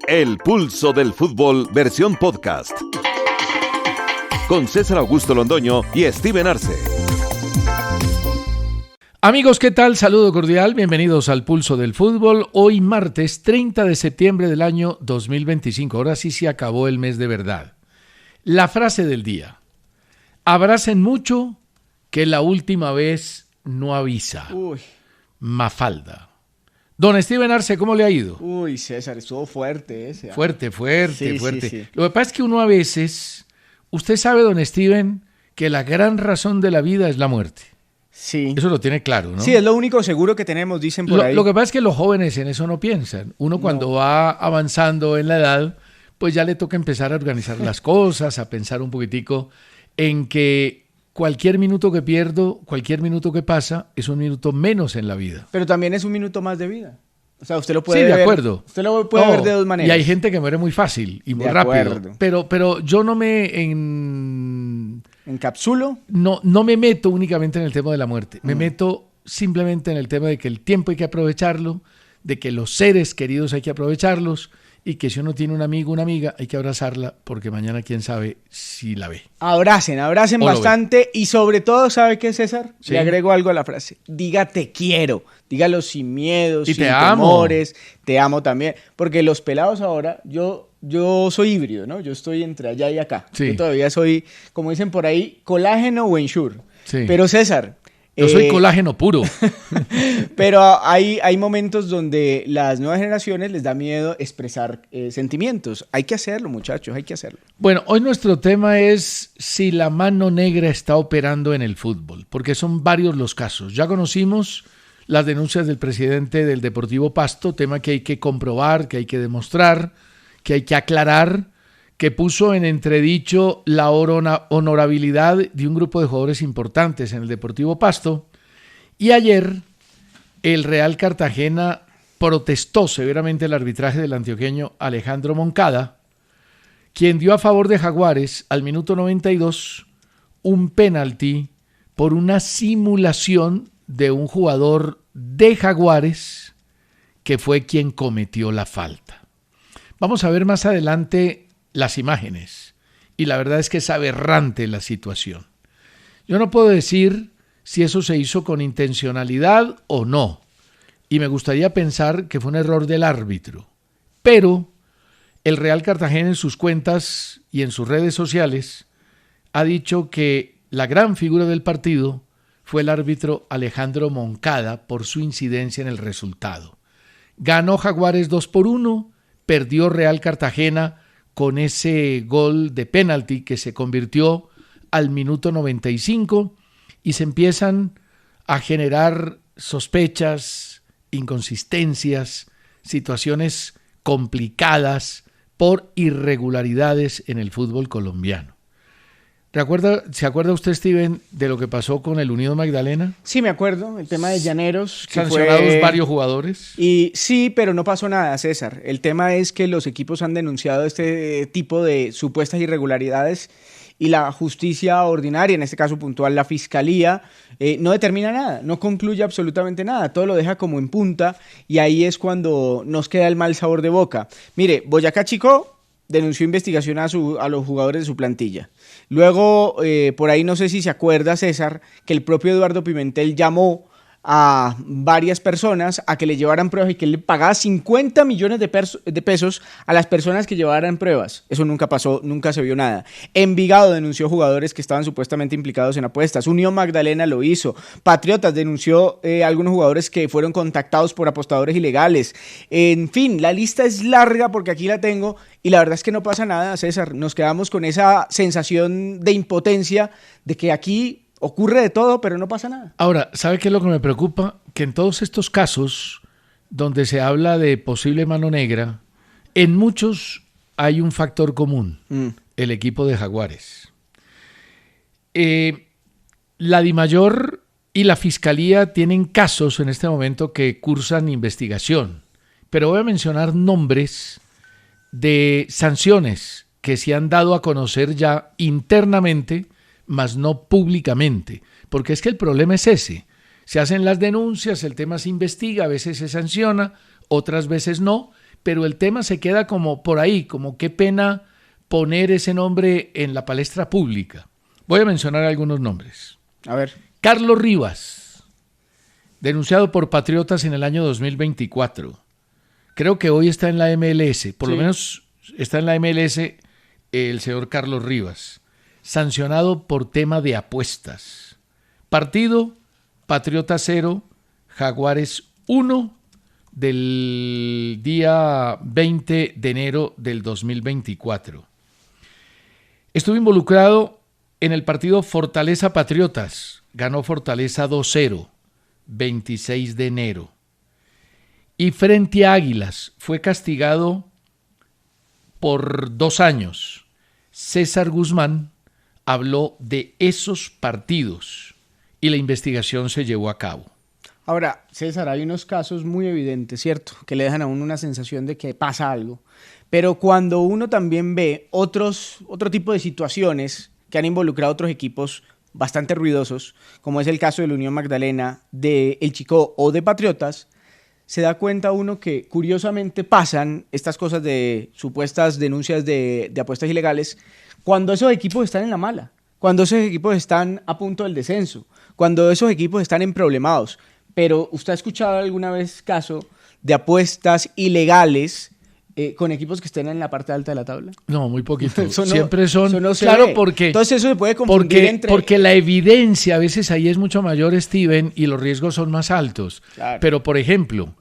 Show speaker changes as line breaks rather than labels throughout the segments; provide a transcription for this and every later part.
El Pulso del Fútbol, versión podcast. Con César Augusto Londoño y Steven Arce.
Amigos, ¿qué tal? Saludo cordial, bienvenidos al Pulso del Fútbol. Hoy martes 30 de septiembre del año 2025. Ahora sí se acabó el mes de verdad. La frase del día. Abracen mucho, que la última vez no avisa. Mafalda. Don Steven Arce, ¿cómo le ha ido?
Uy, César, estuvo fuerte ese.
Fuerte.
Sí.
Lo que pasa es que uno a veces, usted sabe, don Steven, que la gran razón de la vida es la muerte.
Sí.
Eso lo tiene claro, ¿no?
Sí, es lo único seguro que tenemos, dicen por ahí.
Lo que pasa es que los jóvenes en eso no piensan. Uno cuando va avanzando en la edad, pues ya le toca empezar a organizar las cosas, a pensar un poquitico en que cualquier minuto que pierdo, cualquier minuto que pasa, es un minuto menos en la vida.
Pero también es un minuto más de vida. O sea, usted lo puede
ver. Sí,
ver.
de acuerdo.
Usted lo puede ver de dos maneras.
Y hay gente que muere muy fácil y muy rápido. Pero yo no me
¿Encapsulo?
No me meto únicamente en el tema de la muerte. Me meto simplemente en el tema de que el tiempo hay que aprovecharlo, de que los seres queridos hay que aprovecharlos y que si uno tiene un amigo o una amiga hay que abrazarla porque mañana quién sabe si la ve.
Abracen bastante y sobre todo, ¿sabe qué, César? Sí. Le agrego algo a la frase. Diga te quiero, dígalo sin miedos, sin temores, te amo también. Porque los pelados ahora, yo soy híbrido, ¿no? Yo estoy entre allá y acá.
Sí.
Yo todavía soy, como dicen por ahí, colágeno o ensure.
Sí.
Pero César...
Yo soy colágeno puro.
Pero hay momentos donde las nuevas generaciones les da miedo expresar sentimientos. Hay que hacerlo, muchachos, hay que hacerlo.
Bueno, hoy nuestro tema es si la mano negra está operando en el fútbol, porque son varios los casos. Ya conocimos las denuncias del presidente del Deportivo Pasto, tema que hay que comprobar, que hay que demostrar, que hay que aclarar, que puso en entredicho la honorabilidad de un grupo de jugadores importantes en el Deportivo Pasto. Y ayer el Real Cartagena protestó severamente el arbitraje del antioqueño Alejandro Moncada, quien dio a favor de Jaguares al minuto 92 un penalti por una simulación de un jugador de Jaguares que fue quien cometió la falta. Vamos a ver más adelante las imágenes, y la verdad es que es aberrante la situación. Yo no puedo decir si eso se hizo con intencionalidad o no, y me gustaría pensar que fue un error del árbitro, pero el Real Cartagena en sus cuentas y en sus redes sociales ha dicho que la gran figura del partido fue el árbitro Alejandro Moncada por su incidencia en el resultado. Ganó Jaguares 2-1, perdió Real Cartagena con ese gol de penalti que se convirtió al minuto 95 y se empiezan a generar sospechas, inconsistencias, situaciones complicadas por irregularidades en el fútbol colombiano. ¿Se acuerda usted, Steven, de lo que pasó con el Unión Magdalena?
Sí, me acuerdo, el tema de Llaneros.
Sancionados varios jugadores.
Y sí, pero no pasó nada, César. El tema es que los equipos han denunciado este tipo de supuestas irregularidades y la justicia ordinaria, en este caso puntual la fiscalía, no determina nada, no concluye absolutamente nada, todo lo deja como en punta y ahí es cuando nos queda el mal sabor de boca. Mire, Boyacá Chico denunció investigación a los jugadores de su plantilla. Luego, por ahí no sé si se acuerda, César, que el propio Eduardo Pimentel llamó a varias personas a que le llevaran pruebas y que él le pagaba 50 millones de pesos a las personas que llevaran pruebas. Eso nunca pasó, nunca se vio nada. Envigado denunció jugadores que estaban supuestamente implicados en apuestas. Unión Magdalena lo hizo. Patriotas denunció algunos jugadores que fueron contactados por apostadores ilegales. En fin, la lista es larga porque aquí la tengo y la verdad es que no pasa nada, César. Nos quedamos con esa sensación de impotencia de que aquí ocurre de todo, pero no pasa nada.
Ahora, ¿sabe qué es lo que me preocupa? Que en todos estos casos donde se habla de posible mano negra, en muchos hay un factor común, el equipo de Jaguares. La DIMAYOR y la Fiscalía tienen casos en este momento que cursan investigación, pero voy a mencionar nombres de sanciones que se han dado a conocer ya internamente, mas no públicamente, porque es que el problema es ese. Se hacen las denuncias, el tema se investiga, a veces se sanciona, otras veces no, pero el tema se queda como por ahí, como qué pena poner ese nombre en la palestra pública. Voy a mencionar algunos nombres.
A ver.
Carlos Rivas, denunciado por Patriotas en el año 2024. Creo que hoy está en la MLS, por lo menos está en la MLS el señor Carlos Rivas, sancionado por tema de apuestas. Partido, Patriotas 0, Jaguares 1, del día 20 de enero del 2024. Estuve involucrado en el partido Fortaleza Patriotas. Ganó Fortaleza 2-0, 26 de enero. Y frente a Águilas fue castigado por 2 años. César Guzmán habló de esos partidos y la investigación se llevó a cabo.
Ahora, César, hay unos casos muy evidentes, ¿cierto? Que le dejan a uno una sensación de que pasa algo. Pero cuando uno también ve otro tipo de situaciones que han involucrado a otros equipos bastante ruidosos, como es el caso de la Unión Magdalena, de El Chicó o de Patriotas, se da cuenta uno que curiosamente pasan estas cosas de supuestas denuncias de apuestas ilegales cuando esos equipos están en la mala, cuando esos equipos están a punto del descenso, cuando esos equipos están emproblemados. Pero ¿usted ha escuchado alguna vez caso de apuestas ilegales con equipos que estén en la parte alta de la tabla?
No, muy poquito.
Eso no,
siempre son.
eso no se
claro,
ve.
porque.
Entonces eso se puede confundir
porque la evidencia a veces ahí es mucho mayor, Steven, y los riesgos son más altos.
Claro.
Pero, por ejemplo,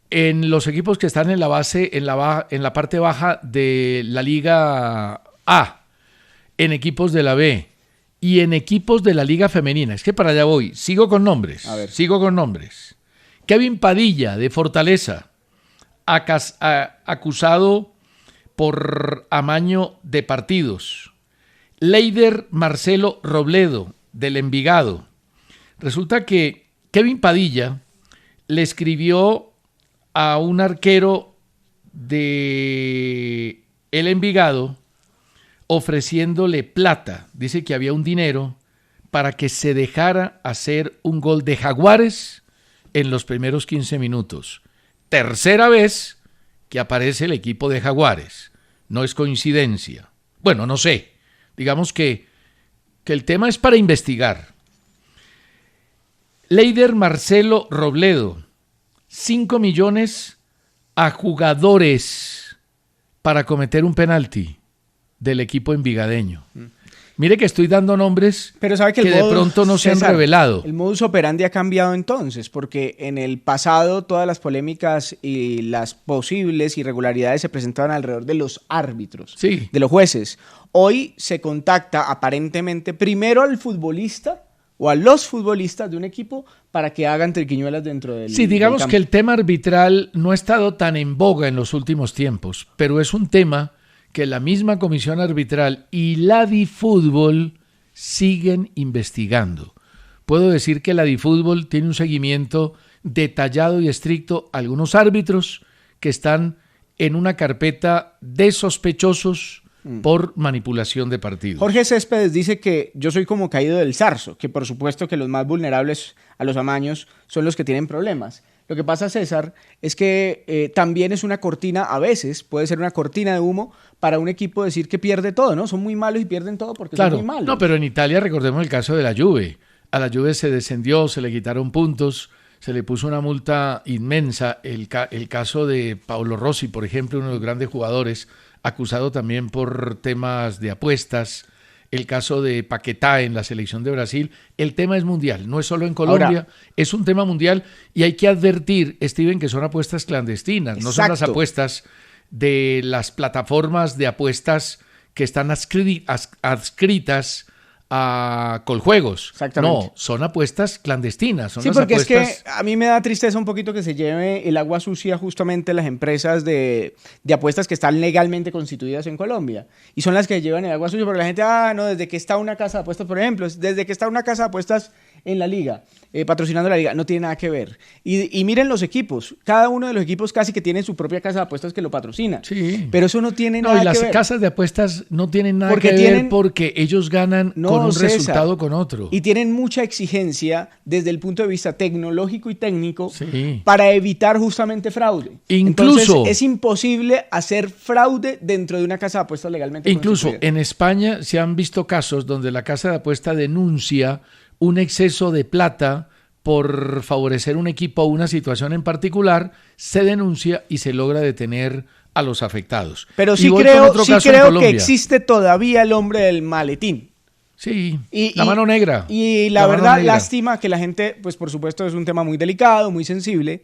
en los equipos que están en la base, en la parte baja de la Liga A, en equipos de la B y en equipos de la Liga Femenina. Es que para allá voy. Sigo con nombres. Kevin Padilla, de Fortaleza, acusado por amaño de partidos. Leider Marcelo Robledo, del Envigado. Resulta que Kevin Padilla le escribió a un arquero de el Envigado ofreciéndole plata. Dice que había un dinero para que se dejara hacer un gol de Jaguares en los primeros 15 minutos. Tercera vez que aparece el equipo de Jaguares. No es coincidencia. Bueno, no sé. Digamos que el tema es para investigar. Leider Marcelo Robledo, 5 millones a jugadores para cometer un penalti del equipo envigadeño. Mire que estoy dando nombres
pero sabe que
de pronto no se han revelado.
El modus operandi ha cambiado entonces, porque en el pasado todas las polémicas y las posibles irregularidades se presentaban alrededor de los árbitros,
sí,
de los jueces. Hoy se contacta aparentemente primero al futbolista o a los futbolistas de un equipo para que hagan triquiñuelas dentro del
Sí, digamos
del campo.
que el tema arbitral no ha estado tan en boga en los últimos tiempos, pero es un tema que la misma comisión arbitral y la DiFútbol siguen investigando. Puedo decir que la DiFútbol tiene un seguimiento detallado y estricto a algunos árbitros que están en una carpeta de sospechosos por manipulación de partidos.
Jorge Céspedes dice que yo soy como caído del zarzo, que por supuesto que los más vulnerables a los amaños son los que tienen problemas. Lo que pasa, César, es que también es una cortina, a veces puede ser una cortina de humo para un equipo decir que pierde todo, ¿no? Son muy malos y pierden todo porque
claro,
son muy malos.
No, pero en Italia recordemos el caso de la Juve. A la Juve se descendió, se le quitaron puntos, se le puso una multa inmensa. El caso de Paolo Rossi, por ejemplo, uno de los grandes jugadores, acusado también por temas de apuestas. El caso de Paquetá en la selección de Brasil. El tema es mundial, no es solo en Colombia, ahora, es un tema mundial y hay que advertir, Steven, que son apuestas clandestinas, no son las apuestas de las plataformas de apuestas que están adscritas a Coljuegos. No, son apuestas clandestinas. Son
sí,
las
porque
apuestas...
es que a mí me da tristeza un poquito que se lleve el agua sucia justamente las empresas de apuestas que están legalmente constituidas en Colombia. Y son las que llevan el agua sucia porque la gente, no, desde que está una casa de apuestas, por ejemplo, desde que está una casa de apuestas en la liga, patrocinando la liga, no tiene nada que ver. Y miren los equipos, cada uno de los equipos casi que tiene su propia casa de apuestas que lo patrocina.
Sí.
Pero eso no tiene nada
y
que ver.
las casas de apuestas no tienen nada
Porque
que
tienen-
ver porque ellos ganan con un
César,
resultado con otro.
Y tienen mucha exigencia desde el punto de vista tecnológico y técnico
Sí.
para evitar justamente fraude.
Incluso-
Entonces, es imposible hacer fraude dentro de una casa de apuestas legalmente
Incluso
constituida.
en España se han visto casos donde la casa de apuesta denuncia un exceso de plata por favorecer un equipo o una situación en particular, se denuncia y se logra detener a los afectados.
Pero
Y
sí
voy con
creo,
otro
sí
caso en
creo que
Colombia.
existe todavía el hombre del maletín.
Sí,
Y-
la
y-
mano negra.
Y la
mano
verdad,
negra.
lástima que la gente, pues por supuesto es un tema muy delicado, muy sensible.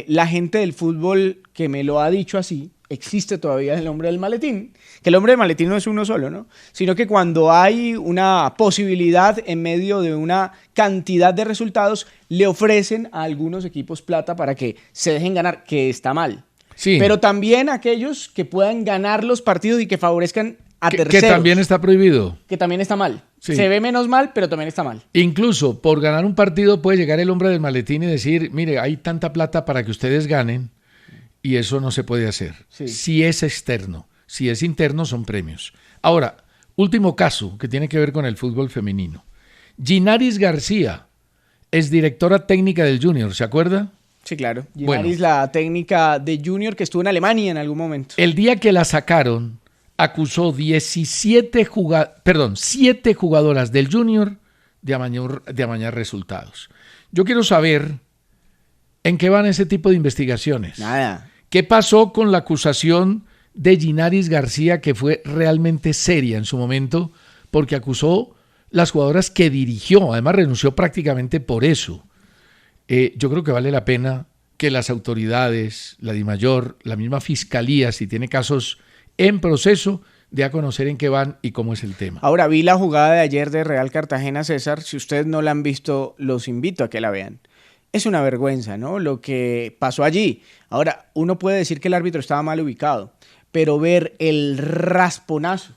La gente del fútbol que me lo ha dicho así, existe todavía el hombre del maletín, que el hombre del maletín no es uno solo, ¿no? Sino que cuando hay una posibilidad en medio de una cantidad de resultados, le ofrecen a algunos equipos plata para que se dejen ganar, que está mal.
Sí.
Pero también aquellos que puedan ganar los partidos y que favorezcan a
que
terceros.
también está prohibido.
Que también está mal.
Sí.
Se ve menos mal, pero también está mal.
Incluso por ganar un partido puede llegar el hombre del maletín y decir, mire, hay tanta plata para que ustedes ganen y eso no se puede hacer.
Sí.
Si es externo, si es interno son premios. Ahora, último caso que tiene que ver con el fútbol femenino. Ginaris García es directora técnica del Junior, ¿se acuerda?
Sí, claro.
Bueno.
Ginaris, la técnica de Junior que estuvo en Alemania en algún momento.
El día que la sacaron, acusó 7 jugadoras del Junior de amañar resultados. Yo quiero saber en qué van ese tipo de investigaciones.
Nada.
¿Qué pasó con la acusación de Ginaris García, que fue realmente seria en su momento, porque acusó las jugadoras que dirigió, además renunció prácticamente por eso? Yo creo que vale la pena que las autoridades, la DIMAYOR, la misma fiscalía, si tiene casos en proceso, dé a conocer en qué van y cómo es el tema.
Ahora vi la jugada de ayer de Real Cartagena, César. Si ustedes no la han visto, los invito a que la vean. Es una vergüenza, ¿no? Lo que pasó allí. Ahora, uno puede decir que el árbitro estaba mal ubicado, pero ver el rasponazo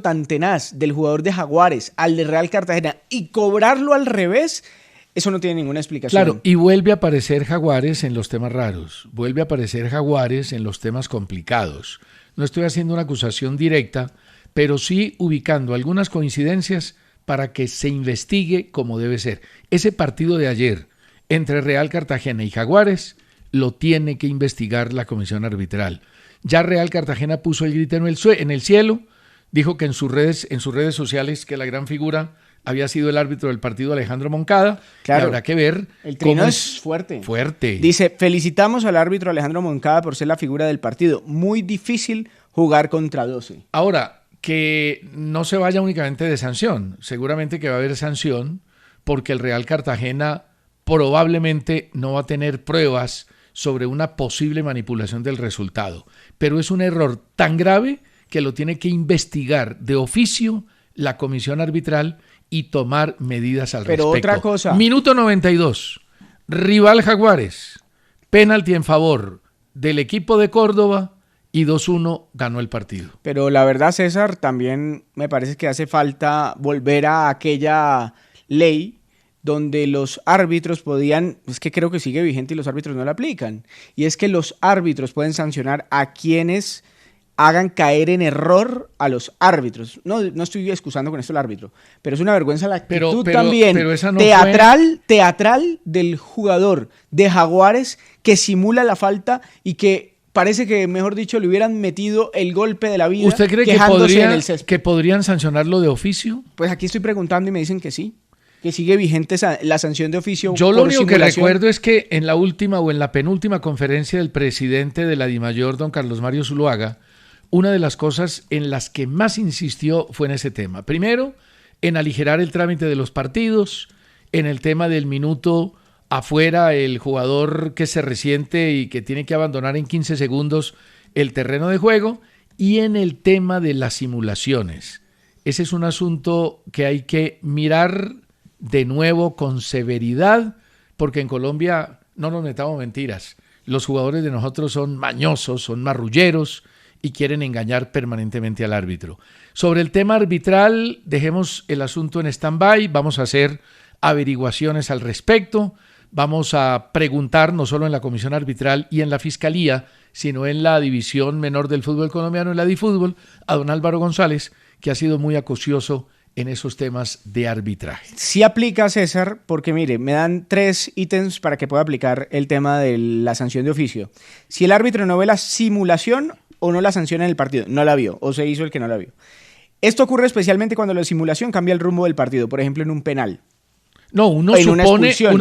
tan tenaz del jugador de Jaguares al de Real Cartagena y cobrarlo al revés, eso no tiene ninguna explicación.
Claro, y vuelve a aparecer Jaguares en los temas raros, vuelve a aparecer Jaguares en los temas complicados. No estoy haciendo una acusación directa, pero sí ubicando algunas coincidencias para que se investigue como debe ser. Ese partido de ayer entre Real Cartagena y Jaguares lo tiene que investigar la comisión arbitral. Ya Real Cartagena puso el grito en el cielo, dijo que en sus redes sociales que la gran figura había sido el árbitro del partido Alejandro Moncada.
Claro.
Y habrá que ver
El trino
cómo
es fuerte.
Fuerte.
Dice, felicitamos al árbitro Alejandro Moncada por ser la figura del partido. Muy difícil jugar contra 12.
Ahora, que no se vaya únicamente de sanción. Seguramente que va a haber sanción porque el Real Cartagena probablemente no va a tener pruebas sobre una posible manipulación del resultado. Pero es un error tan grave que lo tiene que investigar de oficio la comisión arbitral y tomar medidas al respecto.
Pero otra cosa.
Minuto 92. Rival Jaguares. Penalti en favor del equipo de Córdoba y 2-1 ganó el partido.
Pero la verdad, César, también me parece que hace falta volver a aquella ley donde los árbitros podían, es que creo que sigue vigente y los árbitros no la aplican, y es que los árbitros pueden sancionar a quienes hagan caer en error a los árbitros. No estoy excusando con esto al árbitro, pero es una vergüenza la actitud también
pero esa no
teatral del jugador de Jaguares que simula la falta y que parece que, mejor dicho, le hubieran metido el golpe de la vida.
¿Usted cree
quejándose en el césped.
que podrían sancionarlo de oficio?
Pues aquí estoy preguntando y me dicen que sí, que sigue vigente la sanción de oficio.
Yo lo
por
único que
simulación.
recuerdo es que en la última o en la penúltima conferencia del presidente de la DIMAYOR, don Carlos Mario Zuluaga, una de las cosas en las que más insistió fue en ese tema. Primero, en aligerar el trámite de los partidos, en el tema del minuto afuera, el jugador que se resiente y que tiene que abandonar en 15 segundos el terreno de juego, y en el tema de las simulaciones. Ese es un asunto que hay que mirar de nuevo con severidad, porque en Colombia no nos metamos mentiras. Los jugadores de nosotros son mañosos, son marrulleros y quieren engañar permanentemente al árbitro. Sobre el tema arbitral, dejemos el asunto en stand-by, vamos a hacer averiguaciones al respecto, vamos a preguntar no solo en la Comisión Arbitral y en la Fiscalía, sino en la División Menor del Fútbol Colombiano, en la DiFútbol, a don Álvaro González, que ha sido muy acucioso en esos temas de arbitraje.
Sí aplica, César, porque mire, me dan 3 ítems para que pueda aplicar el tema de la sanción de oficio. Si el árbitro no ve la simulación o no la sanciona en el partido, no la vio, o se hizo el que no la vio. Esto ocurre especialmente cuando la simulación cambia el rumbo del partido, por ejemplo en un penal.
No, uno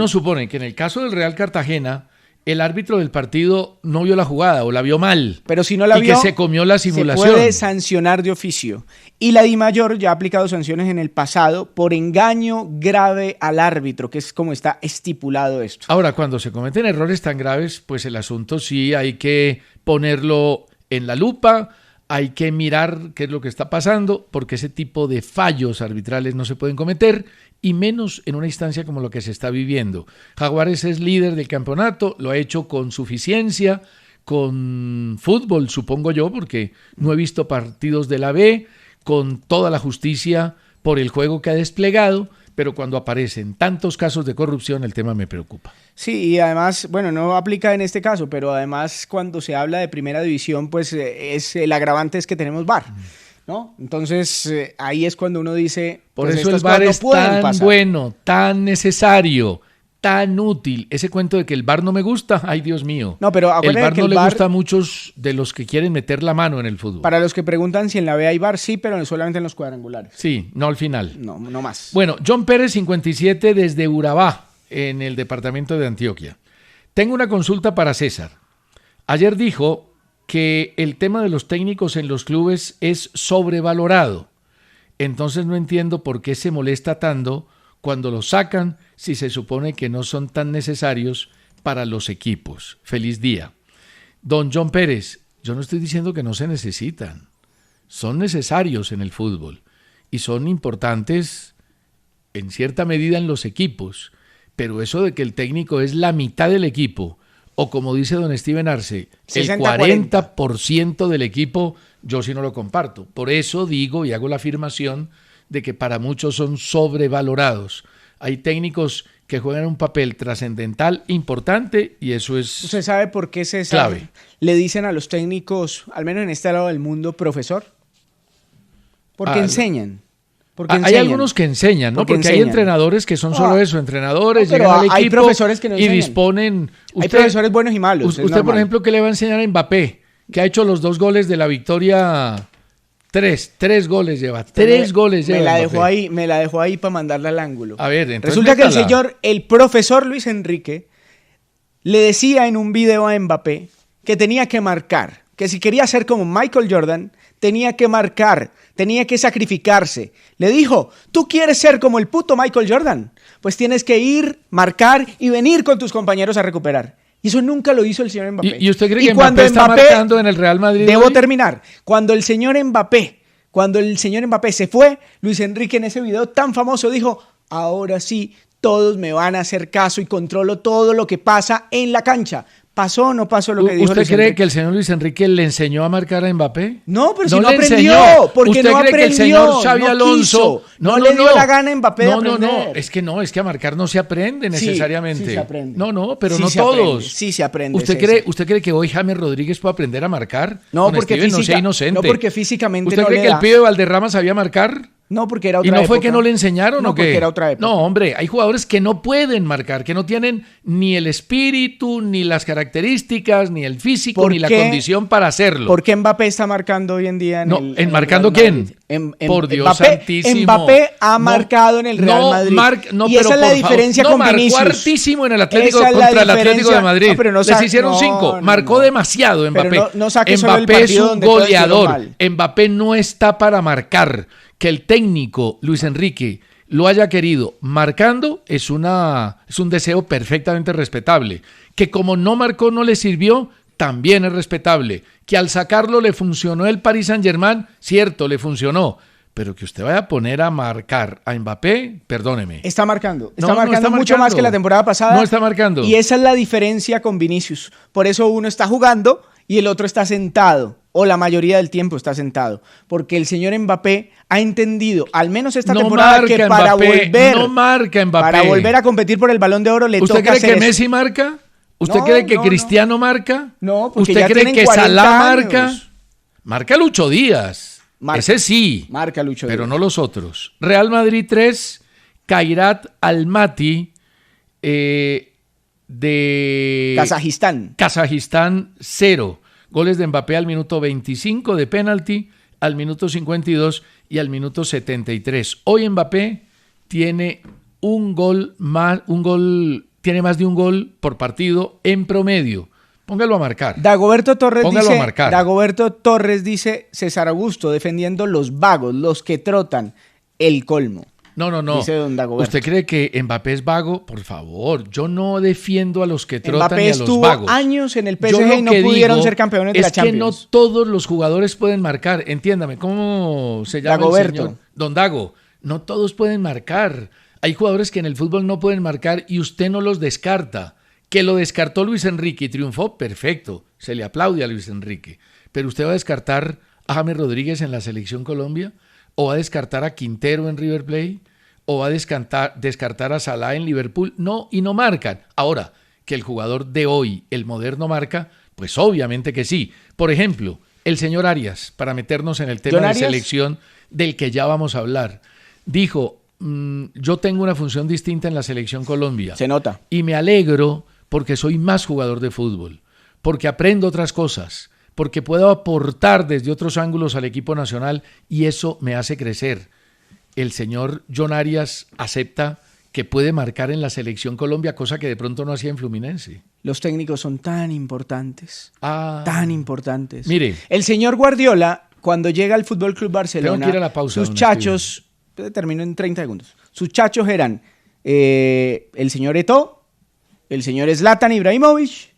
supone que en el caso del Real Cartagena, el árbitro del partido no vio la jugada o la vio mal.
Pero si no la vio,
que se comió la simulación.
Se puede sancionar de oficio. Y la DIMAYOR ya ha aplicado sanciones en el pasado por engaño grave al árbitro, que es como está estipulado esto.
Ahora, cuando se cometen errores tan graves, pues el asunto sí hay que ponerlo en la lupa, hay que mirar qué es lo que está pasando, porque ese tipo de fallos arbitrales no se pueden cometer, y menos en una instancia como lo que se está viviendo. Jaguares es líder del campeonato, lo ha hecho con suficiencia, con fútbol, supongo yo, porque no he visto partidos de la B, con toda la justicia por el juego que ha desplegado, pero cuando aparecen tantos casos de corrupción, el tema me preocupa.
Sí, y además, bueno, no aplica en este caso, pero además cuando se habla de primera división, pues el agravante es que tenemos VAR, ¿no? Entonces, ahí es cuando uno dice...
Por eso el VAR es tan bueno, tan necesario, tan útil. Ese cuento de que el VAR no me gusta, ay Dios mío.
No, pero
el VAR no le gusta a muchos de los que quieren meter la mano en el fútbol.
Para los que preguntan si en la B hay VAR, sí, pero solamente en los cuadrangulares.
Sí, no al final.
No más.
Bueno, John Pérez, 57, desde Urabá, en el departamento de Antioquia. Tengo una consulta para César. Ayer dijo que el tema de los técnicos en los clubes es sobrevalorado. Entonces no entiendo por qué se molesta tanto cuando los sacan si se supone que no son tan necesarios para los equipos. Feliz día. Don John Pérez, yo no estoy diciendo que no se necesitan. Son necesarios en el fútbol y son importantes en cierta medida en los equipos, pero eso de que el técnico es la mitad del equipo, o como dice don Steven Arce, 60, el 40% del equipo, yo sí no lo comparto. Por eso digo y hago la afirmación de que para muchos son sobrevalorados. Hay técnicos que juegan un papel trascendental importante y eso es
¿Usted sabe por qué, César, clave? Le dicen a los técnicos, al menos en este lado del mundo, profesor. Porque enseñan.
Hay algunos que enseñan, ¿no? Porque hay entrenadores que son solo eso, entrenadores, llegan al equipo
hay profesores que no enseñan.
Y disponen...
Hay profesores buenos y malos.
Usted por ejemplo, ¿qué le va a enseñar a Mbappé? Que ha hecho los 2 goles de la victoria... Tres goles lleva.
Me la dejó ahí para mandarla al ángulo.
A ver, entonces
resulta que el profesor Luis Enrique, le decía en un video a Mbappé que tenía que marcar, que si quería ser como Michael Jordan, tenía que marcar, tenía que sacrificarse. Le dijo, ¿tú quieres ser como el puto Michael Jordan? Pues tienes que ir, marcar y venir con tus compañeros a recuperar. Y eso nunca lo hizo el señor Mbappé.
¿Y usted cree que Mbappé está marcando en el Real Madrid?
Debo terminar. Cuando el señor Mbappé se fue, Luis Enrique en ese video tan famoso dijo, ahora sí, todos me van a hacer caso y controlo todo lo que pasa en la cancha. ¿Pasó o no pasó lo que dijo
Luis Enrique? ¿Usted cree que el señor Luis Enrique le enseñó a marcar a Mbappé?
No, pero si no aprendió. Porque no aprendió. ¿Usted cree que el señor
Xabi Alonso
no le dio la gana a Mbappé de aprender?
No, es que a marcar no se aprende necesariamente.
Sí se aprende.
Pero sí no todos.
Sí se aprende.
¿Usted cree que hoy James Rodríguez puede aprender a marcar?
No, porque
no sea inocente.
No, porque físicamente
¿Usted cree que el pibe Valderrama sabía marcar?
No, porque era otra
época. ¿Y no fue
época.
que no le enseñaron o qué?
Porque era otra época.
No, hombre, hay jugadores que no pueden marcar, que no tienen ni el espíritu, ni las características, ni el físico, ni la condición para hacerlo.
¿Por qué Mbappé está marcando hoy en día
en ¿marcando quién? Por Dios santísimo.
Mbappé ha marcado en el Real Madrid. Y esa es la diferencia con Vinicius.
Marcó hartísimo en el Atlético contra el Atlético de Madrid. Les hicieron 5. Marcó demasiado Mbappé.
Pero no saque
Mbappé
solo el partido
es un goleador. Mbappé no está para marcar. Que el técnico Luis Enrique lo haya querido marcando es un deseo perfectamente respetable. Que como no marcó no le sirvió, también es respetable. Que al sacarlo le funcionó el Paris Saint-Germain, cierto, le funcionó. Pero que usted vaya a poner a marcar a Mbappé, perdóneme.
Está marcando mucho más que la temporada pasada.
No está marcando.
Y esa es la diferencia con Vinicius. Por eso uno está jugando y el otro está sentado, o la mayoría del tiempo está sentado, porque el señor Mbappé ha entendido, al menos esta temporada, que para volver a competir por el Balón de Oro le toca hacer
¿Usted cree que Messi marca? ¿Usted cree que Cristiano marca?
No, porque
¿Usted
ya
cree que
40
Salah
años.
marca? Marca Lucho Díaz. Ese sí.
Marca Lucho
pero
Díaz.
no los otros. Real Madrid 3, Kairat Almaty de Kazajistán 0. Goles de Mbappé al minuto 25 de penalti, al minuto 52 y al minuto 73. Hoy Mbappé tiene tiene más de un gol por partido en promedio. Póngalo a marcar.
Dagoberto Torres dice César Augusto defendiendo los vagos, los que trotan, el colmo.
No.
Dice don Dagoberto.
¿Usted cree que Mbappé es vago? Por favor, yo no defiendo a los que trotan
Mbappé
y a los
estuvo
vagos.
años en el PSG y no pudieron ser campeones de la Champions.
Es que no todos los jugadores pueden marcar. Entiéndame, ¿cómo se llama
Dagoberto.
el señor? Don Dago. No todos pueden marcar. Hay jugadores que en el fútbol no pueden marcar y usted no los descarta. Que lo descartó Luis Enrique y triunfó, perfecto. Se le aplaude a Luis Enrique. Pero usted va a descartar a James Rodríguez en la Selección Colombia, o va a descartar a Quintero en River Plate, o va a descartar a Salah en Liverpool. No, y no marcan. Ahora, que el jugador de hoy, el moderno, marca, pues obviamente que sí. Por ejemplo, el señor Arias, para meternos en el tema de selección del que ya vamos a hablar, dijo: yo tengo una función distinta en la Selección Colombia.
Se nota.
Y me alegro porque soy más jugador de fútbol, porque aprendo otras cosas, porque puedo aportar desde otros ángulos al equipo nacional y eso me hace crecer. El señor John Arias acepta que puede marcar en la Selección Colombia, cosa que de pronto no hacía en Fluminense.
Los técnicos son tan importantes.
Tan
importantes.
Mire.
El señor Guardiola, cuando llega al Fútbol Club Barcelona,
tengo que ir a la pausa,
sus chachos, termino en 30 segundos, sus chachos eran el señor Eto'o, el señor Zlatan Ibrahimovic,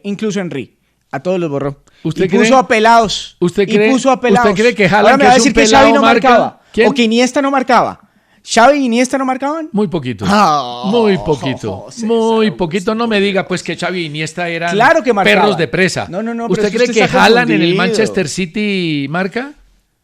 incluso Henry. A todos los borró.
¿Usted
puso a pelados.
¿Usted cree que Haaland,
ahora me va a decir que Xavi no
marca?
marcaba?
¿Quién?
¿O que Iniesta no marcaba? ¿Xavi y Iniesta no marcaban?
Muy poquito.
César,
Muy poquito. No me diga pues que Xavi y Iniesta eran
claro que
perros de presa.
No.
¿Usted cree que Haaland en el Manchester City marca?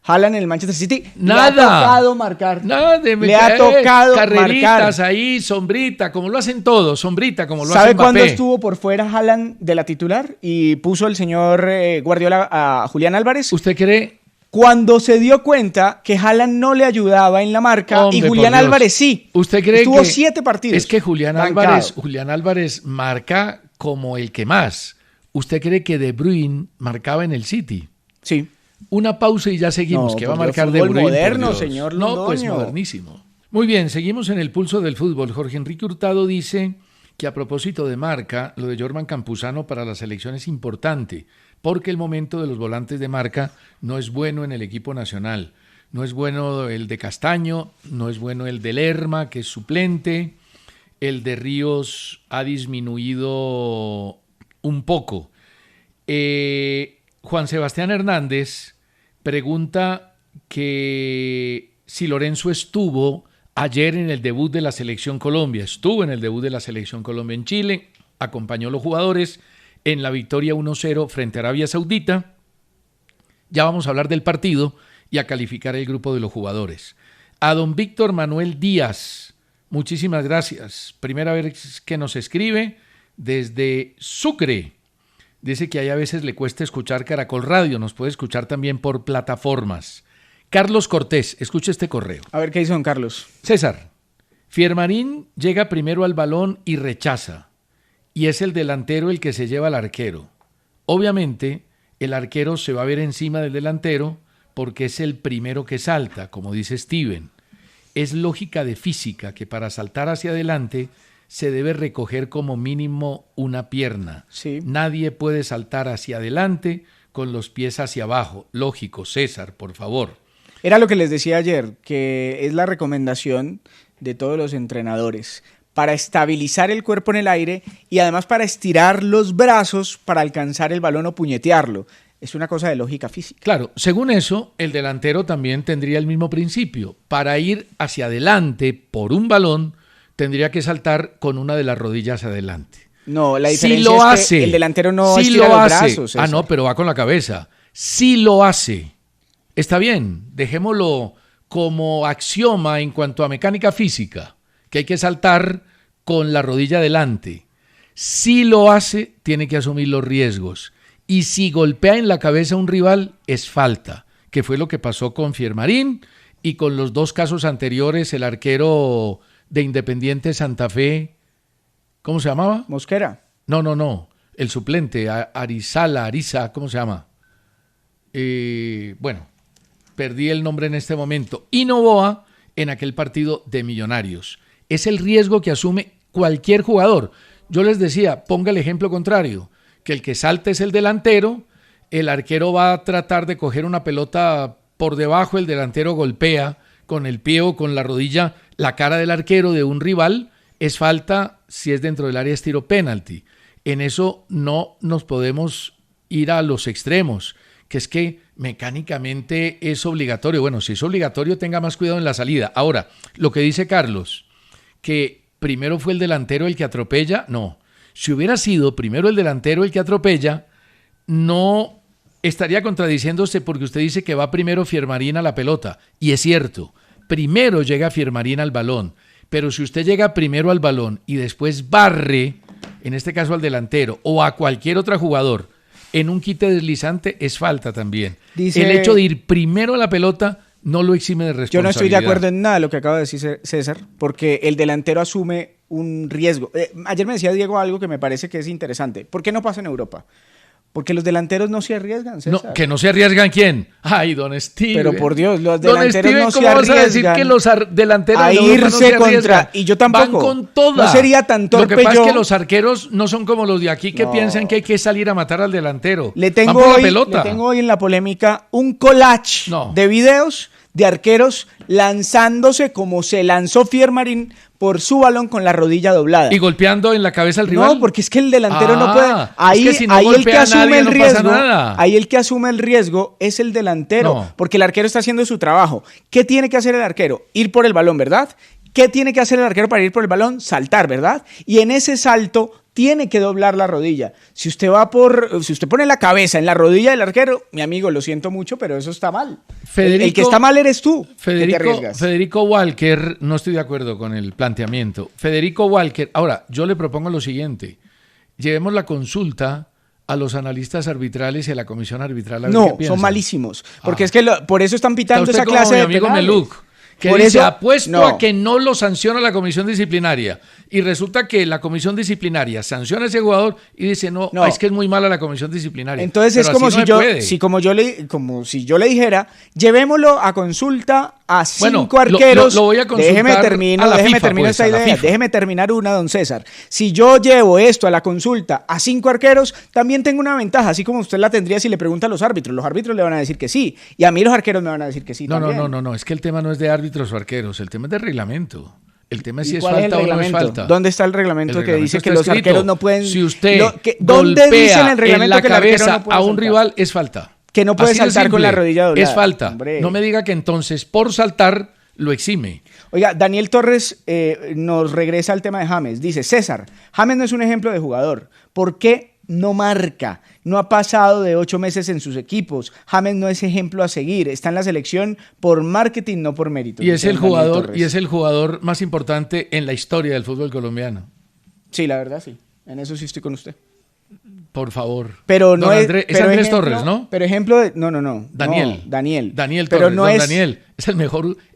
Haaland en el Manchester City
Nada.
le ha tocado marcar.
Le
ha tocado
carreritas
marcar.
Ahí, sombrita, como lo hacen todos, sombrita, como lo hace
¿Sabe
Mbappé?
cuándo estuvo por fuera Haaland de la titular y puso el señor Guardiola a Julián Álvarez?
¿Usted cree?
Cuando se dio cuenta que Haaland no le ayudaba en la marca.
Hombre,
y Julián Álvarez sí.
¿Usted cree
estuvo
que
7 partidos?
Es que Julián Álvarez marca como el que más. ¿Usted cree que De Bruyne marcaba en el City?
Sí.
Una pausa y ya seguimos. ¿Qué va a marcar De Bruyne?
Moderno, señor Londoño.
No, pues modernísimo. Muy bien, seguimos en el pulso del fútbol. Jorge Enrique Hurtado dice que a propósito de marca, lo de Jorman Campuzano para la selección es importante, porque el momento de los volantes de marca no es bueno en el equipo nacional. No es bueno el de Castaño, no es bueno el de Lerma, que es suplente. El de Ríos ha disminuido un poco. Juan Sebastián Hernández pregunta que si Lorenzo estuvo ayer en el debut de la Selección Colombia. Estuvo en el debut de la Selección Colombia en Chile, acompañó a los jugadores en la victoria 1-0 frente a Arabia Saudita. Ya vamos a hablar del partido y a calificar el grupo de los jugadores. A don Víctor Manuel Díaz, muchísimas gracias. Primera vez que nos escribe desde Sucre. Dice que a veces le cuesta escuchar Caracol Radio, nos puede escuchar también por plataformas. Carlos Cortés, escuche este correo.
A ver qué hizo don Carlos.
César, Fiermarín llega primero al balón y rechaza, y es el delantero el que se lleva al arquero. Obviamente, el arquero se va a ver encima del delantero porque es el primero que salta, como dice Steven. Es lógica de física que para saltar hacia adelante se debe recoger como mínimo una pierna.
Sí.
Nadie puede saltar hacia adelante con los pies hacia abajo. Lógico, César, por favor.
Era lo que les decía ayer, que es la recomendación de todos los entrenadores para estabilizar el cuerpo en el aire y además para estirar los brazos para alcanzar el balón o puñetearlo. Es una cosa de lógica física.
Claro, según eso, el delantero también tendría el mismo principio. Para ir hacia adelante por un balón, tendría que saltar con una de las rodillas adelante.
No, la
Si
diferencia
lo
es
hace,
que el delantero no
si
estira
lo
los
hace,
brazos. César.
no, pero va con la cabeza. Si lo hace, está bien, dejémoslo como axioma en cuanto a mecánica física, que hay que saltar con la rodilla adelante. Si lo hace, tiene que asumir los riesgos. Y si golpea en la cabeza a un rival, es falta, que fue lo que pasó con Fiermarín y con los dos casos anteriores, el arquero de Independiente Santa Fe, ¿cómo se llamaba?
Mosquera.
No, el suplente, Ariza, ¿cómo se llama? Bueno, perdí el nombre en este momento. Y Novoa en aquel partido de Millonarios. Es el riesgo que asume cualquier jugador. Yo les decía, ponga el ejemplo contrario, que el que salta es el delantero, el arquero va a tratar de coger una pelota por debajo, el delantero golpea con el pie o con la rodilla la cara del arquero de un rival, es falta si es dentro del área es tiro penalti. En eso no nos podemos ir a los extremos, que es que mecánicamente es obligatorio. Bueno, si es obligatorio, tenga más cuidado en la salida. Ahora, lo que dice Carlos, que primero fue el delantero el que atropella, no. Si hubiera sido primero el delantero el que atropella, no estaría contradiciéndose porque usted dice que va primero Fiermarín a la pelota. Y es cierto, primero llega Fiermarín al balón. Pero si usted llega primero al balón y después barre, en este caso al delantero o a cualquier otro jugador, en un quite deslizante es falta también. El hecho de ir primero a la pelota no lo exime de responsabilidad.
Yo no estoy de acuerdo en nada de lo que acaba de decir César, porque el delantero asume un riesgo. Ayer me decía Diego algo que me parece que es interesante. ¿Por qué no pasa en Europa? Porque los delanteros no se arriesgan, César.
No, ¿que no se arriesgan quién? Ay, don Steven.
Pero por Dios, los
don
delanteros
Steven,
no se
¿cómo vas a decir
arriesgan
que los delanteros
a
de Europa no
irse
se arriesgan?
contra... Y yo tampoco.
Van con toda.
No sería tan torpe.
Lo que pasa
yo.
es que los arqueros no son como los de aquí que
No.
piensan que hay que salir a matar al delantero.
Le tengo,
Van por la
hoy,
pelota.
le tengo hoy en la polémica un collage de videos de arqueros lanzándose como se lanzó Fiermarín por su balón con la rodilla doblada.
Y golpeando en la cabeza al rival.
No, porque es que el delantero no puede. Ahí,
es que si no
ahí el que
golpea a
asume
nadie,
el
no
riesgo.
pasa nada.
Ahí el que asume el riesgo es el delantero.
No.
Porque el arquero está haciendo su trabajo. ¿Qué tiene que hacer el arquero? Ir por el balón, ¿verdad? ¿Qué tiene que hacer el arquero para ir por el balón? Saltar, ¿verdad? Y en ese salto tiene que doblar la rodilla. Si usted pone la cabeza en la rodilla del arquero, mi amigo, lo siento mucho, pero eso está mal. El que está mal eres tú.
Federico Walker, no estoy de acuerdo con el planteamiento. Federico Walker, ahora, yo le propongo lo siguiente. Llevemos la consulta a los analistas arbitrales y a la comisión arbitral. A ver qué piensan.
Son malísimos. Porque es que por eso están pitando esa clase
mi
de
amigo
penales.
Meluc, que
Por
dice,
eso,
apuesto a que no lo sanciona la comisión disciplinaria. Y resulta que la comisión disciplinaria sanciona a ese jugador y dice, no, es que es muy mala la comisión disciplinaria.
Entonces
pero
es como
no
si yo le dijera, llevémoslo a consulta a 5
Bueno,
arqueros.
lo voy a consultar
Déjeme terminar esta idea. Déjeme terminar una, don César. Si yo llevo esto a la consulta a 5 arqueros, también tengo una ventaja, así como usted la tendría si le pregunta a los árbitros. Los árbitros le van a decir que sí, y a mí los arqueros me van a decir que sí.
No, es que el tema no es de árbitros o arqueros, el tema es de reglamento. El tema es si es
¿Cuál
falta
es el
o no es falta.
¿Dónde está el reglamento que dice que los
escrito.
arqueros no pueden?
Si usted
¿Dónde dice en el
golpea
reglamento
en la
que el arquero
cabeza
no puede
a un
saltar?
rival es falta?
Que no puede
Así de
saltar con
simple.
la rodilla doblada.
Es falta.
Hombre.
No me diga que entonces por saltar lo exime.
Oiga, Daniel Torres nos regresa al tema de James. Dice, César, James no es un ejemplo de jugador. ¿Por qué no marca? No ha pasado de 8 meses en sus equipos. James no es ejemplo a seguir. Está en la selección por marketing, no por mérito.
Y es el jugador más importante en la historia del fútbol colombiano.
Sí, la verdad sí. En eso sí estoy con used.
Por favor.
Pero no es
Andrés Torres, ¿no?
Pero ejemplo de
Daniel.
No, Daniel
Torres.
Pero no es
Daniel es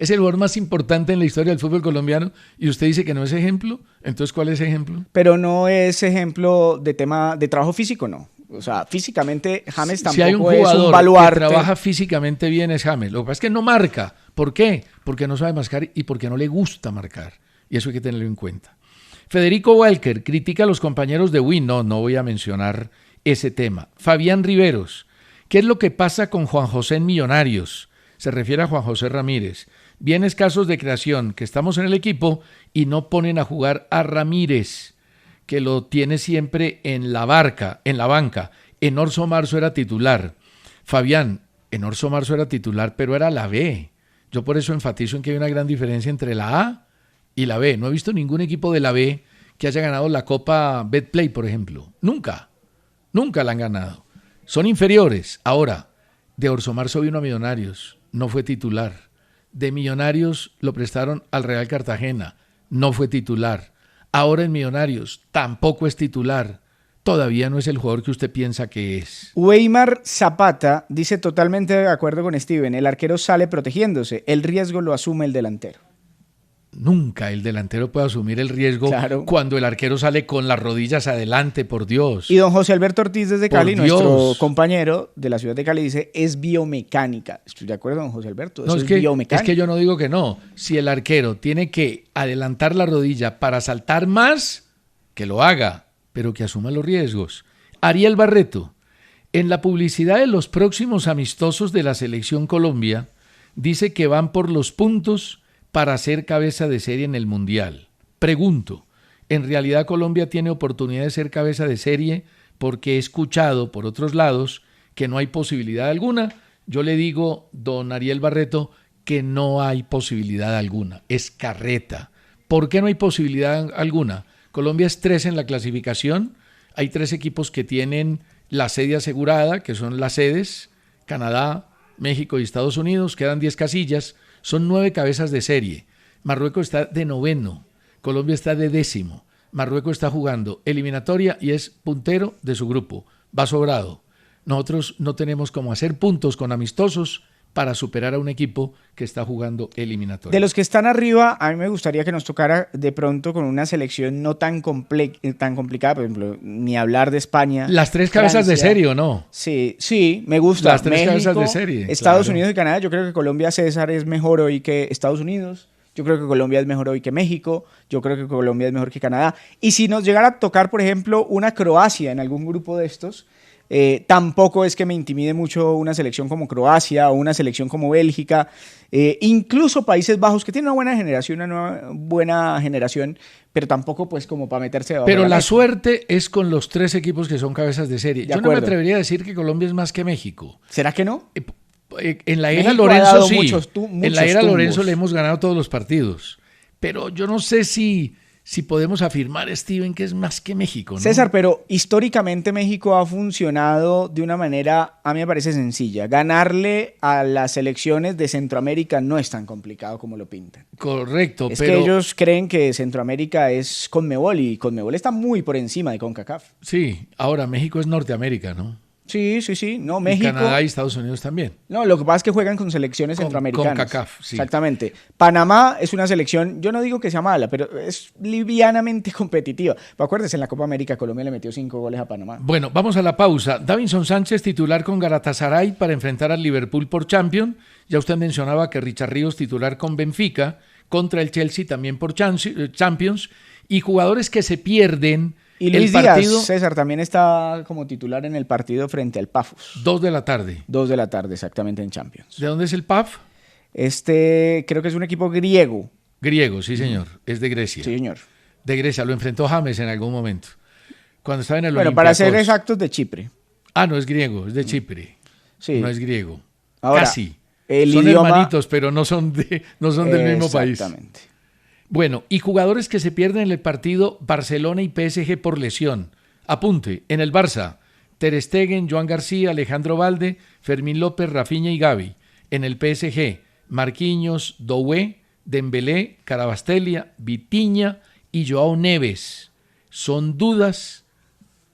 el jugador más importante en la historia del fútbol colombiano y usted dice que no es ejemplo. Entonces, ¿cuál es ejemplo?
Pero no es ejemplo de tema de trabajo físico, no. O sea, físicamente James tampoco
si hay un
es
jugador
un baluarte.
que trabaja físicamente bien es James. Lo que pasa es que no marca. ¿Por qué? Porque no sabe marcar y porque no le gusta marcar. Y eso hay que tenerlo en cuenta. Federico Walker critica a los compañeros de Win. No voy a mencionar ese tema. Fabián Riveros. ¿Qué es lo que pasa con Juan José en Millonarios? Se refiere a Juan José Ramírez. Bien escasos de creación, que estamos en el equipo y no ponen a jugar a Ramírez, que lo tiene siempre en la banca. Enorso Marzo era titular. Fabián, Enorso Marzo era titular, pero era la B. Yo por eso enfatizo en que hay una gran diferencia entre la A y la B. No he visto ningún equipo de la B que haya ganado la Copa Betplay, por ejemplo. Nunca la han ganado. Son inferiores. Ahora, de Orso Marzo vino a Millonarios, no fue titular. De Millonarios lo prestaron al Real Cartagena, no fue titular. Ahora en Millonarios tampoco es titular. Todavía no es el jugador que usted piensa que es.
Weimar Zapata dice totalmente de acuerdo con Steven, el arquero sale protegiéndose, el riesgo lo asume el delantero.
Nunca el delantero puede asumir el riesgo cuando el arquero sale con las rodillas adelante, por Dios.
Y don José Alberto Ortiz desde Cali, nuestro compañero de la ciudad de Cali, dice, es biomecánica. Estoy de acuerdo, don José Alberto, eso es biomecánica.
Es que yo no digo que no. Si el arquero tiene que adelantar la rodilla para saltar más, que lo haga, pero que asuma los riesgos. Ariel Barreto, en la publicidad de los próximos amistosos de la Selección Colombia, dice que van por los puntos para ser cabeza de serie en el Mundial. Pregunto, ¿en realidad Colombia tiene oportunidad de ser cabeza de serie? Porque he escuchado por otros lados que no hay posibilidad alguna. Yo le digo, don Ariel Barreto, que no hay posibilidad alguna. Es carreta. ¿Por qué no hay posibilidad alguna? Colombia es 3 en la clasificación. Hay 3 equipos que tienen la sede asegurada, que son las sedes, Canadá, México y Estados Unidos. Quedan 10 casillas. Son 9 cabezas de serie. Marruecos está de 9º, Colombia está de 10º. Marruecos está jugando eliminatoria y es puntero de su grupo. Va sobrado. Nosotros no tenemos cómo hacer puntos con amistosos para superar a un equipo que está jugando eliminatoria.
De los que están arriba, a mí me gustaría que nos tocara de pronto con una selección no tan complicada, por ejemplo, ni hablar de España.
Las 3 cabezas de serie, ¿o no?
Sí, me gusta.
Las 3
México,
cabezas de serie.
Estados Unidos y Canadá. Yo creo que Colombia, César, es mejor hoy que Estados Unidos. Yo creo que Colombia es mejor hoy que México. Yo creo que Colombia es mejor que Canadá. Y si nos llegara a tocar, por ejemplo, una Croacia en algún grupo de estos, tampoco es que me intimide mucho una selección como Croacia o una selección como Bélgica, incluso Países Bajos, que tiene una buena generación, pero tampoco pues como para meterse debajo.
Pero la suerte es con los 3 equipos que son cabezas de serie. Yo no me atrevería a decir que Colombia es más que México.
¿Será que no?
En la era Lorenzo sí. En la era Lorenzo le hemos ganado todos los partidos. Pero yo no sé si podemos afirmar, Steven, que es más que México, ¿no?
César, pero históricamente México ha funcionado de una manera, a mí me parece sencilla. Ganarle a las selecciones de Centroamérica no es tan complicado como lo pintan.
Correcto,
pero que ellos creen que Centroamérica es Conmebol y Conmebol está muy por encima de CONCACAF.
Sí, ahora México es Norteamérica, ¿no?
Sí. No, México.
Y Canadá y Estados Unidos también.
No, lo que pasa es que juegan con selecciones centroamericanas.
Con CACAF, sí.
Exactamente. Panamá es una selección, yo no digo que sea mala, pero es livianamente competitiva. Pero acuérdense, en la Copa América Colombia le metió 5 goles a Panamá.
Bueno, vamos a la pausa. Davinson Sánchez, titular con Galatasaray para enfrentar al Liverpool por Champions. Ya usted mencionaba que Richard Ríos, titular con Benfica, contra el Chelsea también por Champions. Y jugadores que se pierden.
Y Luis Díaz, César, también está como titular en el partido frente al Pafos.
2 de la tarde.
2 de la tarde, exactamente, en Champions.
¿De dónde es el PAF?
Creo que es un equipo griego.
Griego, sí, señor. Es de Grecia.
Sí, señor.
De Grecia. Lo enfrentó James en algún momento. Cuando estaba en el
Olympiacos. Para ser exactos, de Chipre.
Ah, no es griego, es de Chipre.
Sí.
No es griego.
Ahora,
casi. Son hermanitos, pero no son del mismo país.
Exactamente.
Bueno, y jugadores que se pierden en el partido Barcelona y PSG por lesión. Apunte, en el Barça, Ter Stegen, Joan García, Alejandro Valde, Fermín López, Rafinha y Gavi. En el PSG, Marquinhos, Doué, Dembélé, Carabastelia, Vitinha y Joao Neves. Son dudas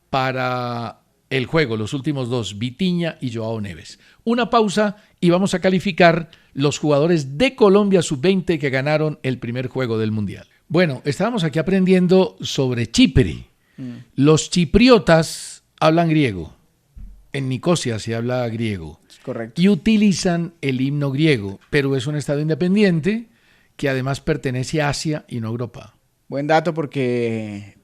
para el juego, los últimos 2, Vitinha y Joao Neves. Una pausa y vamos a calificar los jugadores de Colombia sub-20 que ganaron el primer juego del Mundial. Bueno, estábamos aquí aprendiendo sobre Chipre. Los chipriotas hablan griego. En Nicosia se habla griego.
Correcto.
Y utilizan el himno griego, pero es un estado independiente que además pertenece a Asia y no a Europa.
Buen dato porque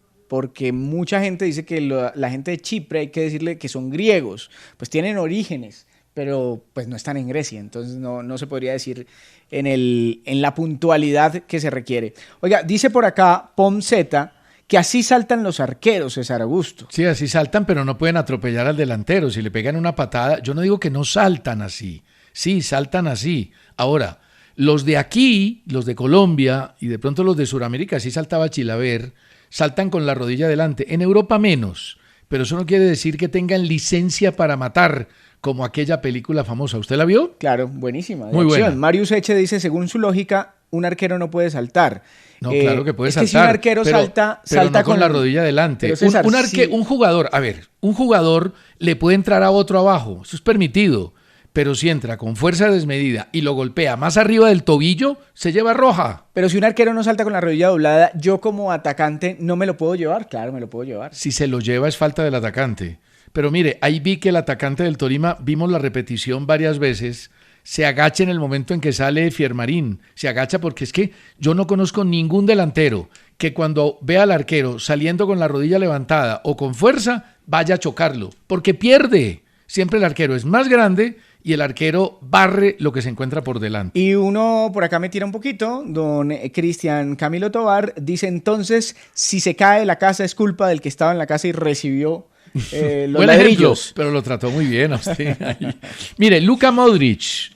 mucha gente dice que la gente de Chipre hay que decirle que son griegos, pues tienen orígenes, pero pues no están en Grecia, entonces no se podría decir en la puntualidad que se requiere. Oiga, dice por acá Pomzeta que así saltan los arqueros, César Augusto.
Sí, así saltan, pero no pueden atropellar al delantero. Si le pegan una patada, yo no digo que no saltan así. Sí, saltan así. Ahora, los de aquí, los de Colombia y de pronto los de Sudamérica, sí saltaba Chilaver, saltan con la rodilla adelante. En Europa menos, pero eso no quiere decir que tengan licencia para matar, como aquella película famosa. ¿Usted la vio?
Claro, buenísima.
Muy buena.
Marius Eche dice, según su lógica, un arquero no puede saltar.
No, claro que puede saltar.
Es que si un arquero salta
no con la rodilla adelante.
César,
un jugador, a ver, un jugador le puede entrar a otro abajo, eso es permitido, pero si entra con fuerza desmedida y lo golpea más arriba del tobillo, se lleva roja.
Pero si un arquero no salta con la rodilla doblada, yo como atacante no me lo puedo llevar. Claro, me lo puedo llevar.
Si se lo lleva es falta del atacante. Pero mire, ahí vi que el atacante del Tolima, vimos la repetición varias veces, se agacha en el momento en que sale Fiermarín. Se agacha porque es que yo no conozco ningún delantero que cuando ve al arquero saliendo con la rodilla levantada o con fuerza, vaya a chocarlo, porque pierde. Siempre el arquero es más grande y el arquero barre lo que se encuentra por delante.
Y uno por acá me tira un poquito, don Cristian Camilo Tobar, dice entonces, si se cae la casa es culpa del que estaba en la casa y recibió los ladrillos.
Ejemplo, pero lo trató muy bien a usted. Mire, Luka Modric,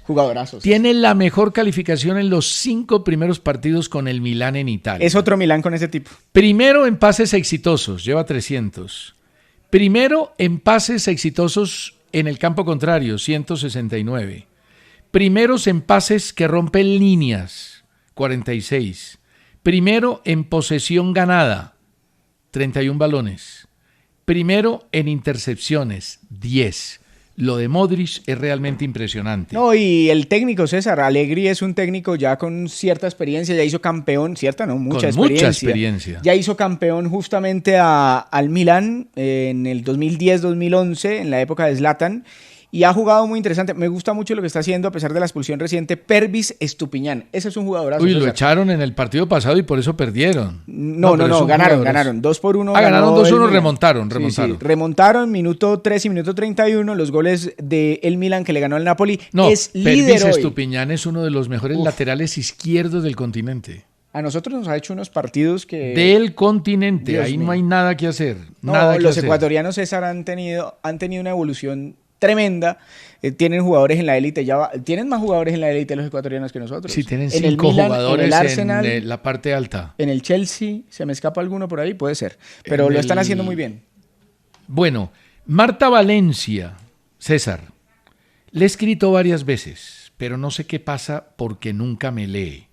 jugadorazos.
Tiene la mejor calificación en los 5 primeros partidos con el Milán en Italia.
Es otro Milán con ese tipo.
Primero en pases exitosos, lleva 300. Primero en pases exitosos en el campo contrario, 169. Primeros en pases que rompen líneas, 46. Primero en posesión ganada, 31 balones. Primero en intercepciones, 10. Lo de Modric es realmente impresionante.
No, y el técnico César Allegri es un técnico ya con cierta experiencia, ya hizo campeón, cierta, no, mucha experiencia. Ya hizo campeón justamente al Milan en el 2010-2011, en la época de Zlatan, y ha jugado muy interesante. Me gusta mucho lo que está haciendo a pesar de la expulsión reciente, Pervis Estupiñán. Ese es un jugadorazo.
Uy, César. Lo echaron en el partido pasado y por eso perdieron.
No, ganaron 2-1.
Ganaron 2-1, remontaron.
Sí. Remontaron, minuto 3 y minuto 31, los goles del Milan que le ganó al Napoli.
No,
es líder
Pervis
hoy.
Estupiñán es uno de los mejores laterales izquierdos del continente.
A nosotros nos ha hecho unos partidos que...
Del continente,
Dios
ahí
mío.
No hay nada que hacer.
Los ecuatorianos, César, han tenido una evolución tremenda. Tienen jugadores en la élite, tienen más jugadores en la élite los ecuatorianos que nosotros.
Sí, tienen
en
5
Milan,
jugadores
en el Arsenal,
en la parte alta.
En el Chelsea, se me escapa alguno por ahí, puede ser. Pero lo están haciendo muy bien.
Bueno, Marta Valencia, César, le he escrito varias veces, pero no sé qué pasa porque nunca me lee.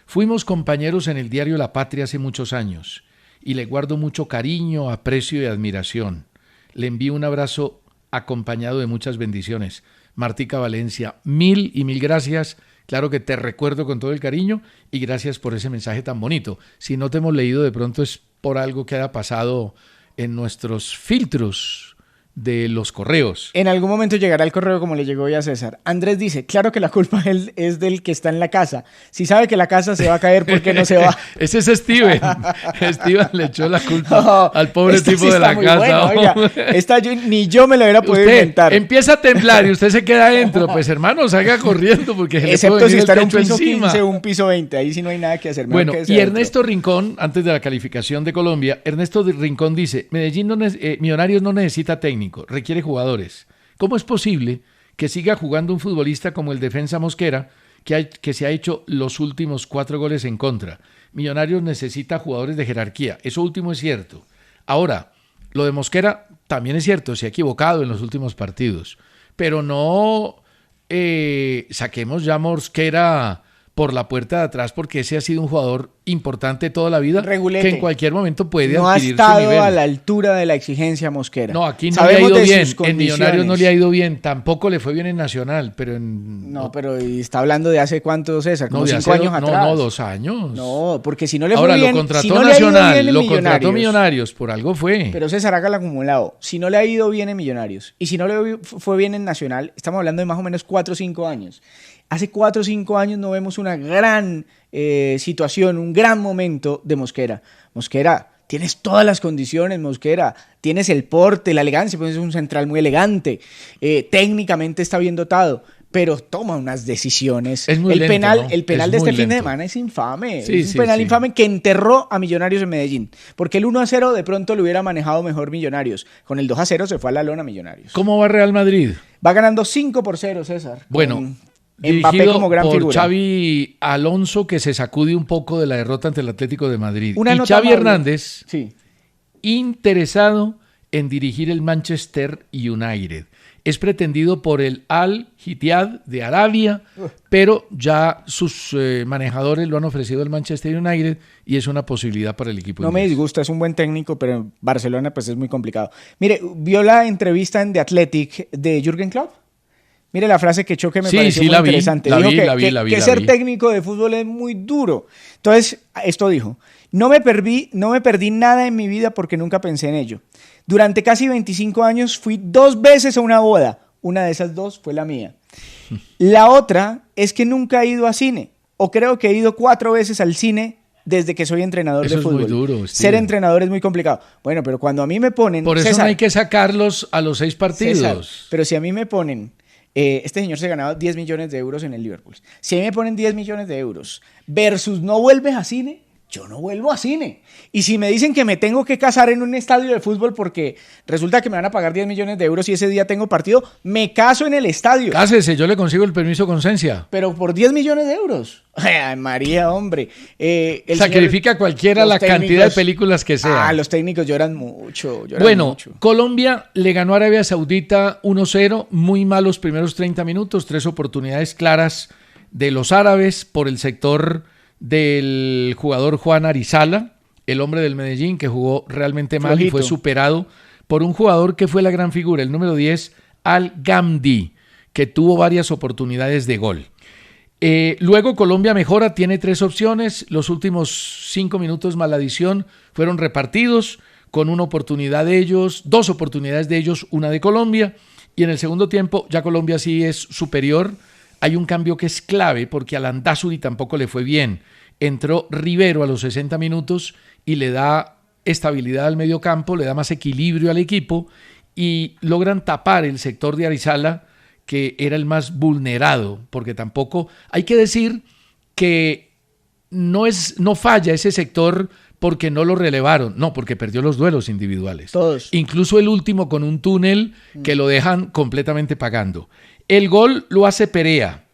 Fuimos compañeros en el diario La Patria hace muchos años y le guardo mucho cariño, aprecio y admiración. Le envío un abrazo acompañado de muchas bendiciones. Martica Valencia, mil gracias. Claro que te recuerdo con todo el cariño y gracias por ese mensaje tan bonito. Si no te hemos leído, de pronto es por algo que haya pasado en nuestros filtros de los correos.
En algún momento llegará el correo como le llegó hoy a César. Andrés dice, claro que la culpa es del que está en la casa. Si sabe que la casa se va a caer, ¿por qué no se va?
Ese es Steven. Steven le echó la culpa al pobre tipo
sí
de la casa.
Bueno, oiga, ni yo me lo hubiera podido inventar.
Empieza a temblar y usted se queda adentro. Pues hermano, salga corriendo porque
excepto si está en un piso
encima.
15 o un piso 20. Ahí sí no hay nada que hacer.
Bueno, y Ernesto Rincón, antes de la calificación de Colombia, Ernesto Rincón dice, Millonarios no necesita técnico, requiere jugadores. ¿Cómo es posible que siga jugando un futbolista como el defensa Mosquera, que se ha hecho los últimos 4 goles en contra? Millonarios necesita jugadores de jerarquía. Eso último es cierto. Ahora, lo de Mosquera también es cierto, se ha equivocado en los últimos partidos. Pero no saquemos ya a Mosquera por la puerta de atrás, porque ese ha sido un jugador importante toda la vida,
Regulete.
que en cualquier momento puede
no
adquirir
ha estado
su nivel.
a la altura de la exigencia Mosquera.
No, aquí no
Sabemos
le ha ido bien,
sus
en Millonarios no le ha ido bien, tampoco le fue bien en Nacional, pero en...
No, pero está hablando de hace cuánto, César, como 5 años atrás.
No, 2 años.
No, porque si no le fue
Ahora,
bien...
lo contrató
si no
Nacional,
le
lo contrató Millonarios, por algo fue.
Pero César, haga el acumulado. Si no le ha ido bien en Millonarios y si no le fue bien en Nacional, estamos hablando de más o menos 4 o 5 años. Hace 4 o 5 años no vemos una gran situación, un gran momento de Mosquera. Mosquera, tienes todas las condiciones, Mosquera. Tienes el porte, la elegancia, pues es un central muy elegante. Técnicamente está bien dotado, pero toma unas decisiones.
Es muy
el
lento,
penal,
¿no?
el penal
Es
de este
muy
fin de
lento.
semana es infame.
Sí,
es un penal
sí.
infame que enterró a Millonarios en Medellín. Porque el 1-0 de pronto lo hubiera manejado mejor Millonarios. Con el 2-0 se fue a la lona Millonarios.
¿Cómo va Real Madrid?
Va ganando 5-0, César.
Bueno,
Mbappé como gran
por
figura.
Xavi Alonso, que se sacude un poco de la derrota ante el Atlético de Madrid.
Una
y
nota
Xavi
amable.
Hernández,
Sí.
interesado en dirigir el Manchester United. Es pretendido por el Al-Ittihad de Arabia, pero ya sus manejadores lo han ofrecido al Manchester United y es una posibilidad para el equipo
No me
inglés.
disgusta, es un buen técnico, pero en Barcelona pues es muy complicado. Mire, ¿vio la entrevista en The Athletic de Jürgen Klopp? Mire la frase que echó que me pareció muy interesante. Dijo que ser técnico de fútbol es muy duro. Entonces, esto dijo: no me perdí nada en mi vida porque nunca pensé en ello. Durante casi 25 años fui 2 veces a una boda. Una de esas 2 fue la mía. La otra es que nunca he ido a cine. O creo que he ido 4 veces al cine desde que soy entrenador de fútbol.
Eso es muy duro, Steven.
Ser entrenador es muy complicado. Bueno, pero cuando a mí me ponen...
Por eso
César,
no hay que sacarlos a los 6 partidos.
César, pero si a mí me ponen... este señor se ganaba 10 millones de euros en el Liverpool. Si a mí me ponen 10 millones de euros versus no vuelves a cine, yo no vuelvo a cine. Y si me dicen que me tengo que casar en un estadio de fútbol porque resulta que me van a pagar 10 millones de euros y ese día tengo partido, me caso en el estadio.
Cásese, yo le consigo el permiso con Cencia.
Pero por 10 millones de euros. Ay, María, hombre.
Sacrifica a cualquiera la cantidad de películas que sea.
Los técnicos lloran mucho.
Mucho. Colombia le ganó a Arabia Saudita 1-0. Muy malos primeros 30 minutos. 3 oportunidades claras de los árabes por el sector del jugador Juan Arizala, el hombre del Medellín, que jugó realmente mal y fue superado por un jugador que fue la gran figura, el número 10, Al-Gamdi, que tuvo varias oportunidades de gol. Luego Colombia mejora, tiene 3 opciones. Los últimos 5 minutos más la adición fueron repartidos con una oportunidad de ellos, 2 oportunidades de ellos, una de Colombia. Y en el segundo tiempo ya Colombia sí es superior. Hay un cambio que es clave porque a Landázuri tampoco le fue bien. Entró Rivero a los 60 minutos y le da estabilidad al mediocampo, le da más equilibrio al equipo y logran tapar el sector de Arizala, que era el más vulnerado, porque tampoco hay que decir que no falla ese sector porque no lo relevaron, no, porque perdió los duelos individuales.
Todos.
Incluso el último con un túnel que lo dejan completamente pagando. El gol lo hace Perea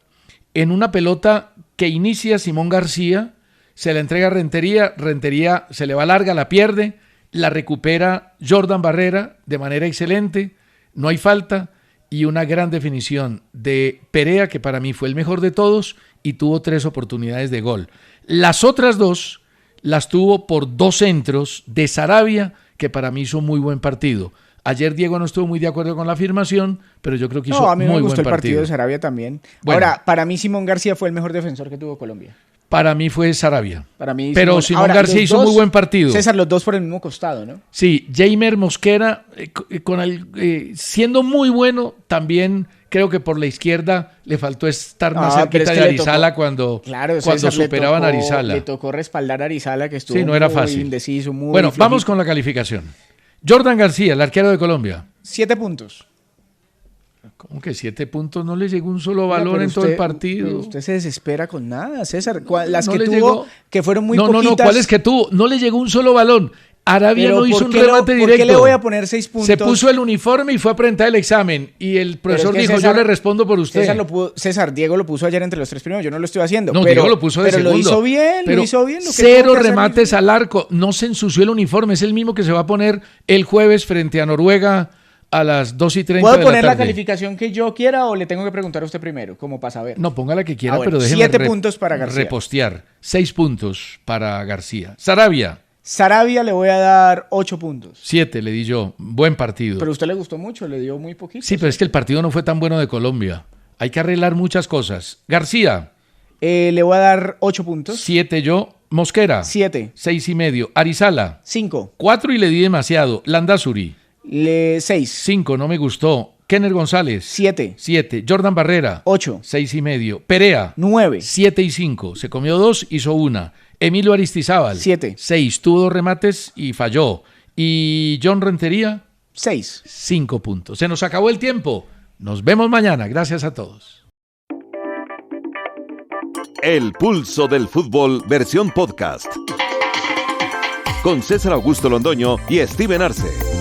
en una pelota que inicia Simón García, se la entrega a Rentería se le va larga, la pierde, la recupera Jordan Barrera de manera excelente, no hay falta y una gran definición de Perea, que para mí fue el mejor de todos y tuvo 3 oportunidades de gol. Las otras 2 las tuvo por 2 centros de Sarabia, que para mí hizo muy buen partido. Ayer Diego no estuvo muy de acuerdo con la afirmación, pero yo creo que hizo muy buen partido.
A mí me gustó el partido de Sarabia también. Bueno, ahora, para mí Simón García fue el mejor defensor que tuvo Colombia.
Para mí fue Sarabia.
Para mí
pero Simón García hizo muy buen partido.
César, los 2 por el mismo costado, ¿no?
Sí, Jamer Mosquera, siendo muy bueno, también creo que por la izquierda le faltó estar más cerquita de Arizala cuando superaban a Arizala.
Le tocó respaldar a Arizala, que estuvo
no era fácil.
Indeciso, muy
Bueno,
flojito.
vamos con la calificación. Jordan García, el arquero de Colombia.
7 puntos.
¿Cómo que 7 puntos? No le llegó un solo balón en todo el partido.
Usted se desespera con nada, César. Las
no
que tuvo,
llegó,
que fueron muy poquitas.
No, ¿cuáles que tuvo? No le llegó un solo balón. Arabia no hizo un remate directo.
¿Por qué le voy a poner 6 puntos?
Se puso el uniforme y fue a presentar el examen. Y el profesor dijo, César, yo le respondo por usted.
Diego lo puso ayer entre los 3 primeros. Yo no lo estoy haciendo.
No, Diego lo puso de segundo.
Pero lo hizo bien.
0 remates al arco. No se ensució el uniforme. Es el mismo que se va a poner el jueves frente a Noruega a las 2:30 de la tarde.
¿Puedo poner la calificación que yo quiera o le tengo que preguntar a usted primero? Como para saber.
No, ponga la que quiera,
bueno,
pero déjeme
7 puntos para García.
Repostear. 6 puntos para García. Sarabia
le voy a dar 8 puntos.
7 le di yo. Buen partido.
Pero a usted le gustó mucho, le dio muy poquito.
Sí, pero es que el partido no fue tan bueno de Colombia. Hay que arreglar muchas cosas. García.
Le voy a dar 8 puntos.
7 yo. Mosquera.
7.
6,5. Arizala.
5.
4 y le di demasiado. Landázuri.
6.
5, no me gustó. Kenner González.
7.
7. Jordan Barrera.
8.
6,5. Perea.
9.
7 y 5. Se comió 2, hizo 1. Emilio Aristizábal.
7.
6. Tuvo 2 remates y falló. Y John Rentería.
6.
5 puntos. Se nos acabó el tiempo. Nos vemos mañana. Gracias a todos.
El pulso del fútbol versión podcast. Con César Augusto Londoño y Steven Arce.